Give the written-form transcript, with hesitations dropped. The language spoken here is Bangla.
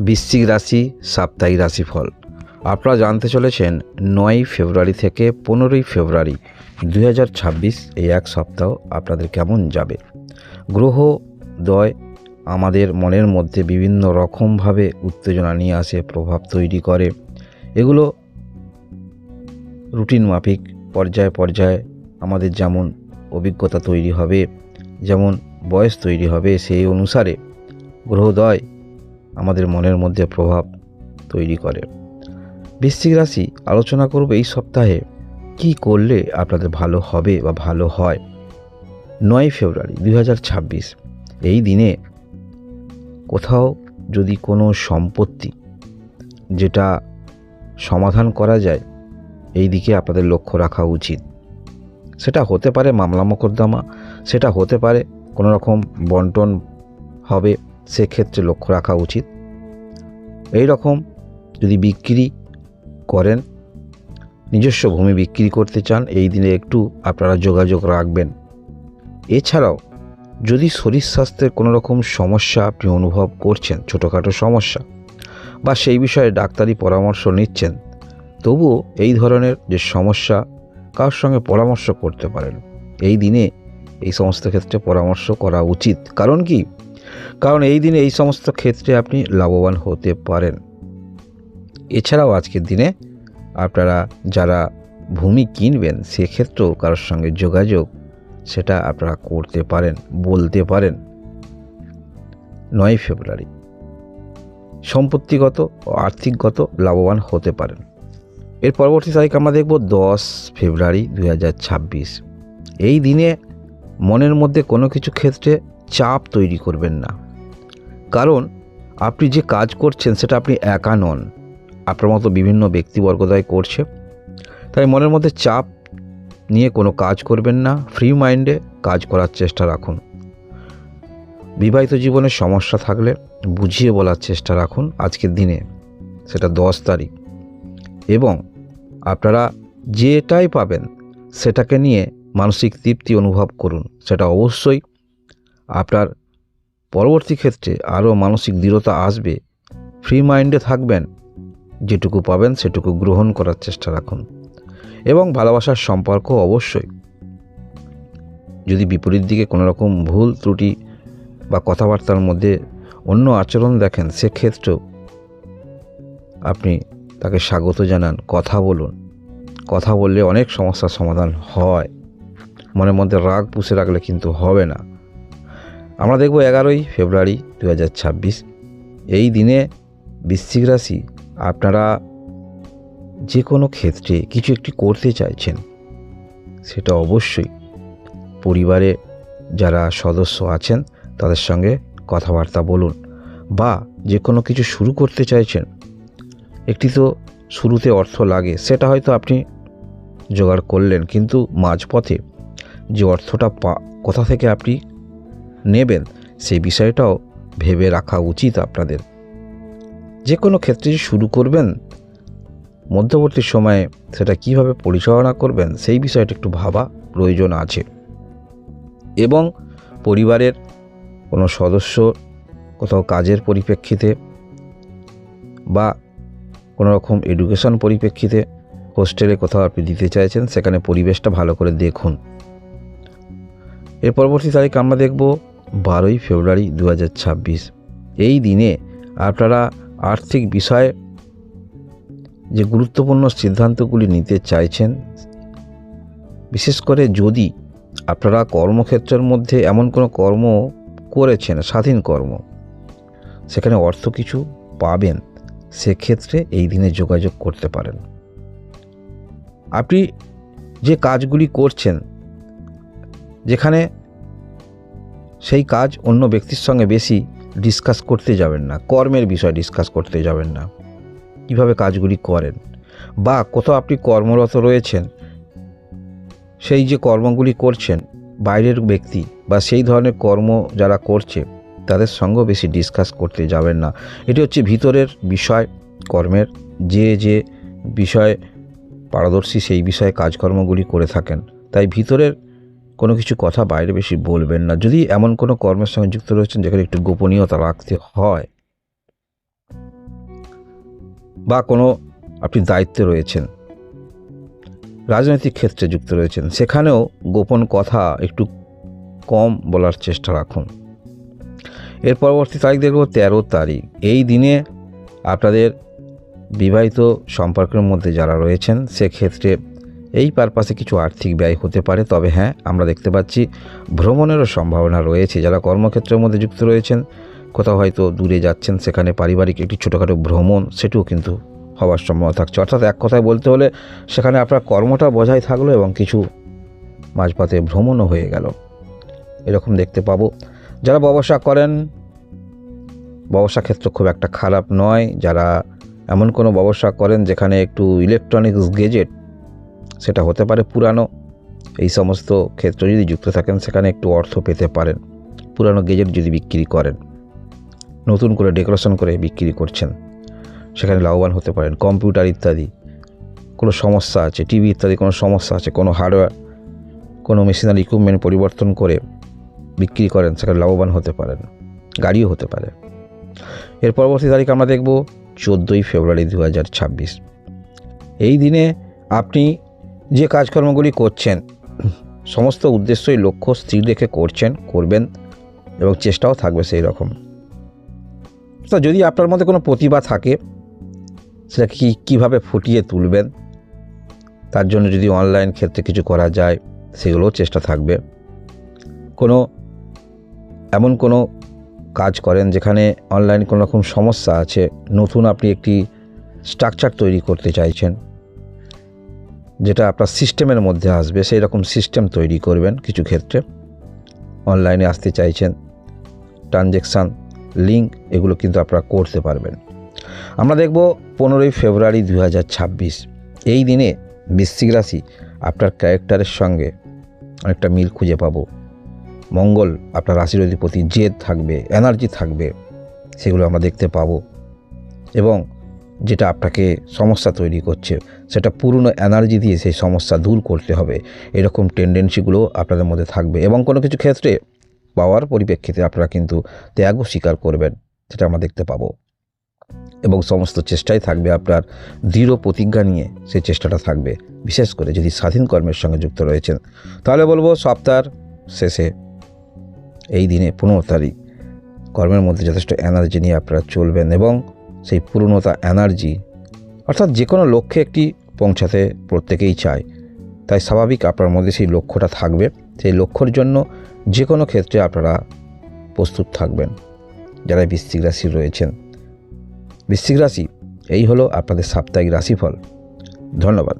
বৃশ্চিক রাশি সাপ্তাহিক রাশিফল আপনারা জানতে চলেছেন 9 ফেব্রুয়ারি থেকে 15 ফেব্রুয়ারি 2026 এই এক সপ্তাহ আপনাদের কেমন যাবে। গ্রহদ্বয় আমাদের মনের মধ্যে বিভিন্ন রকমভাবে উত্তেজনা নিয়ে আসে, প্রভাব তৈরি করে। এগুলো রুটিন মাফিক পর্যায়ে পর্যায়ে আমাদের যেমন অভিজ্ঞতা তৈরি হবে, যেমন বয়স তৈরি হবে, সেই অনুসারে গ্রহদ্বয় আমাদের মনের মধ্যে প্রভাব তৈরি করে। বৃশ্চিক রাশি আলোচনা করব এই সপ্তাহে কি করলে আপনাদের ভালো হবে বা ভালো হয়। 9 ফেব্রুয়ারি 2026 এই দিনে কোথাও যদি কোনো সম্পত্তি যেটা সমাধান করা যায়, এই দিকে আপনাদের লক্ষ্য রাখা উচিত। সেটা হতে পারে মামলা মোকদ্দমা, সেটা হতে পারে কোনো রকম বন্টন হবে, সেক্ষেত্রে লক্ষ্য রাখা উচিত। এই রকম যদি বিক্রি করেন, নিজস্ব ভূমি বিক্রি করতে চান, এই দিনে একটু আপনারা যোগাযোগ রাখবেন। এছাড়াও যদি শরীর স্বাস্থ্যের কোনো রকম সমস্যা আপনি অনুভব করছেন, ছোটোখাটো সমস্যা, বা সেই বিষয়ে ডাক্তারি পরামর্শ নিচ্ছেন, তবুও এই ধরনের যে সমস্যা কারোর সঙ্গে পরামর্শ করতে পারেন। এই দিনে এই সমস্ত ক্ষেত্রে পরামর্শ করা উচিত। কারণ এই দিনে এই সমস্ত ক্ষেত্রে আপনি লাভবান হতে পারেন। এছাড়াও আজকের দিনে আপনারা যারা ভূমি কিনবেন, সেক্ষেত্রেও কারোর সঙ্গে যোগাযোগ সেটা আপনারা করতে পারেন, বলতে পারেন। 9 ফেব্রুয়ারি সম্পত্তিগত ও আর্থিকগত লাভবান হতে পারেন। এর পরবর্তী তারিখ আমরা দেখব 10 ফেব্রুয়ারি 2026 এই দিনে মনের মধ্যে কোনো কিছু ক্ষেত্রে চাপ তৈরি করবেন না। কারণ আপনি যে কাজ করছেন সেটা আপনি একা নন, আপনার মতো বিভিন্ন ব্যক্তিবর্গদ্বয় করছে। তাই মনের মধ্যে চাপ নিয়ে কোনো কাজ করবেন না, ফ্রি মাইন্ডে কাজ করার চেষ্টা রাখুন। বিবাহিত জীবনে সমস্যা থাকলে বুঝিয়ে বলার চেষ্টা রাখুন আজকের দিনে, সেটা 10 তারিখ। এবং আপনারা যেটাই পাবেন সেটাকে নিয়ে মানসিক তৃপ্তি অনুভব করুন। সেটা অবশ্যই আপনার পরবর্তী ক্ষেত্রে আরও মানসিক দৃঢ়তা আসবে। ফ্রি মাইন্ডে থাকবেন, যেটুকু পাবেন সেটুকু গ্রহণ করার চেষ্টা রাখুন। এবং ভালোবাসার সম্পর্ক অবশ্যই, যদি বিপরীত দিকে কোনো রকম ভুল ত্রুটি বা কথাবার্তার মধ্যে অন্য আচরণ দেখেন, সেক্ষেত্রেও আপনি তাকে স্বাগত জানান, কথা বলুন। কথা বললে অনেক সমস্যার সমাধান হয়। মনের মধ্যে রাগ পুষে রাখলে কিন্তু হবে না। আমরা দেখব 11 ফেব্রুয়ারি 2026 এই দিনে বৃশ্চিক রাশি আপনারা যে কোনো ক্ষেত্রে কিছু একটি করতে চাইছেন, সেটা অবশ্যই পরিবারে যারা সদস্য আছেন তাদের সঙ্গে কথাবার্তা বলুন। বা যে কোনো কিছু শুরু করতে চাইছেন, একটি তো শুরুতে অর্থ লাগে, সেটা হয়তো আপনি জোগাড় করলেন, কিন্তু মাঝপথে যে অর্থটা কোথা থেকে আপনি নেবেন সেই বিষয়টাও ভেবে রাখা উচিত আপনাদের। যে কোনো ক্ষেত্রে শুরু করবেন, মধ্যবর্তী সময়ে সেটা কিভাবে পরিচালনা করবেন সেই বিষয়টা একটু ভাবা প্রয়োজন আছে। এবং পরিবারের কোনো সদস্য কোথাও কাজের পরিপ্রেক্ষিতে বা কোনো রকম এডুকেশন পরিপ্রেক্ষিতে হোস্টেলে কোথাও আপনি দিতে চাইছেন, সেখানে পরিবেশটা ভালো করে দেখুন। এর পরবর্তী তারিখ আমরা দেখব 12 ফেব্রুয়ারি 2026 এই দিনে আপনারা আর্থিক বিষয়ে যে গুরুত্বপূর্ণ সিদ্ধান্তগুলি নিতে চাইছেন, বিশেষ করে যদি আপনারা কর্মক্ষেত্রের মধ্যে এমন কোনো কর্ম করেছেন, স্বাধীন কর্ম, সেখানে অর্থ কিছু পাবেন, সেক্ষেত্রে এই দিনে যোগাযোগ করতে পারেন। আপনি যে কাজগুলি করছেন, যেখানে সেই কাজ অন্য ব্যক্তির সঙ্গে বেশি ডিসকাস করতে যাবেন না, কর্মের বিষয় ডিসকাস করতে যাবেন না, কীভাবে কাজগুলি করেন। বা কোথাও আপনি কর্মরত রয়েছেন, সেই যে কর্মগুলি করছেন বাইরের ব্যক্তি বা সেই ধরনের কর্ম যারা করছে তাদের সঙ্গেও বেশি ডিসকাস করতে যাবেন না। এটি হচ্ছে ভিতরের বিষয়, কর্মের যে বিষয়ে পারদর্শী সেই বিষয়ে কাজকর্মগুলি করে থাকেন। তাই ভিতরের কোনো কিছু কথা বাইরে বেশি বলবেন না। যদি এমন কোনো কর্মের সঙ্গে যুক্ত রয়েছেন যেখানে একটু গোপনীয়তা রাখতে হয়, বা কোনো আপনি দায়িত্বে রয়েছেন, রাজনৈতিক ক্ষেত্রে যুক্ত রয়েছেন, সেখানেও গোপন কথা একটু কম বলার চেষ্টা রাখুন। এর পরবর্তী তারিখ দেখব 13 তারিখ। এই দিনে আপনাদের বিবাহিত সম্পর্কের মধ্যে যারা রয়েছেন সেক্ষেত্রে এই পারপাসে কিছু আর্থিক ব্যয় হতে পারে। তবে হ্যাঁ, আমরা দেখতে পাচ্ছি ভ্রমণেরও সম্ভাবনা রয়েছে। যারা কর্মক্ষেত্রের মধ্যে যুক্ত রয়েছেন, কোথাও হয়তো দূরে যাচ্ছেন, সেখানে পারিবারিক একটি ছোটোখাটো ভ্রমণ সেটিও কিন্তু হওয়ার সম্ভাবনা থাকছে। অর্থাৎ এক কথায় বলতে হলে সেখানে আপনার কর্মটা বজায় থাকলো এবং কিছু মাঝপথে ভ্রমণও হয়ে গেল, এরকম দেখতে পাবো। যারা ব্যবসা করেন, ব্যবসা ক্ষেত্র খুব একটা খারাপ নয়। যারা এমন কোনো ব্যবসা করেন যেখানে একটু ইলেকট্রনিক্স গেজেট, সেটা হতে পারে পুরানো, এই সমস্ত ক্ষেত্র যদি যুক্ত থাকেন সেখানে একটু অর্থ পেতে পারেন। পুরানো গেজেট যদি বিক্রি করেন, নতুন করে ডেকোরেশন করে বিক্রি করছেন, সেখানে লাভবান হতে পারেন। কম্পিউটার ইত্যাদি কোনো সমস্যা আছে, টিভি ইত্যাদি কোনো সমস্যা আছে, কোনো হার্ডওয়্যার, কোনো মেশিনারি ইকুইপমেন্ট পরিবর্তন করে বিক্রি করেন, সেখানে লাভবান হতে পারেন। গাড়িও হতে পারে। এর পরবর্তী তারিখ আমরা দেখব 14 ফেব্রুয়ারি 2026। এই দিনে আপনি যে কাজকর্মগুলি করছেন, সমস্ত উদ্দেশ্যই লক্ষ্য স্থির রেখে করবেন এবং চেষ্টাও থাকবে সেই রকম। তো যদি আপনার মধ্যে কোনো প্রতিভা থাকে, সেটা কীভাবে ফুটিয়ে তুলবেন, তার জন্য যদি অনলাইন ক্ষেত্রে কিছু করা যায় সেগুলোও চেষ্টা থাকবে। এমন কোনো কাজ করেন যেখানে অনলাইন কোনো রকম সমস্যা আছে, নতুন আপনি একটি স্ট্রাকচার তৈরি করতে চাইছেন যেটা আপনার সিস্টেমের মধ্যে আসবে, সেই রকম সিস্টেম তৈরি করবেন। কিছু ক্ষেত্রে অনলাইনে আসতে চাইছেন, ট্রানজ্যাকশান, লিঙ্ক, এগুলো কিন্তু আপনারা করতে পারবেন। আমরা দেখব 15 ফেব্রুয়ারি 2026। এই দিনে বৃশ্চিক রাশি আপনার ক্যারেক্টারের সঙ্গে অনেকটা মিল খুঁজে পাবো। মঙ্গল আপনার রাশির অধিপতি, জেদ থাকবে, এনার্জি থাকবে, সেগুলো আমরা দেখতে পাবো। এবং যেটা আপনাকে সমস্যা তৈরি করছে, সেটা পুরনো এনার্জি দিয়ে সেই সমস্যা দূর করতে হবে, এরকম টেন্ডেন্সিগুলো আপনাদের মধ্যে থাকবে। এবং কোনো কিছু ক্ষেত্রে পাওয়ার পরিপ্রেক্ষিতে আপনারা কিন্তু ত্যাগও স্বীকার করবেন, সেটা আমরা দেখতে পাবো। এবং সমস্ত চেষ্টাই থাকবে আপনার দৃঢ় প্রতিজ্ঞা নিয়ে, সেই চেষ্টাটা থাকবে। বিশেষ করে যদি স্বাধীন কর্মের সঙ্গে যুক্ত রয়েছেন, তাহলে বলবো সপ্তাহের শেষে এই দিনে 15 তারিখ কর্মের মধ্যে যথেষ্ট এনার্জি নিয়ে আপনারা চলবেন এবং সেই পূর্ণতা এনার্জি, অর্থাৎ যে কোনো লক্ষ্যে একটি পৌঁছাতে প্রত্যেকেই চায়, তাই স্বাভাবিক আপনার মধ্যে সেই লক্ষ্যটা থাকবে। সেই লক্ষ্যের জন্য যে কোনো ক্ষেত্রে আপনারা প্রস্তুত থাকবেন। যারা বৃশ্চিক রাশি রয়েছেন, বৃশ্চিক রাশি, এই হলো আপনাদের সাপ্তাহিক রাশিফল। ধন্যবাদ।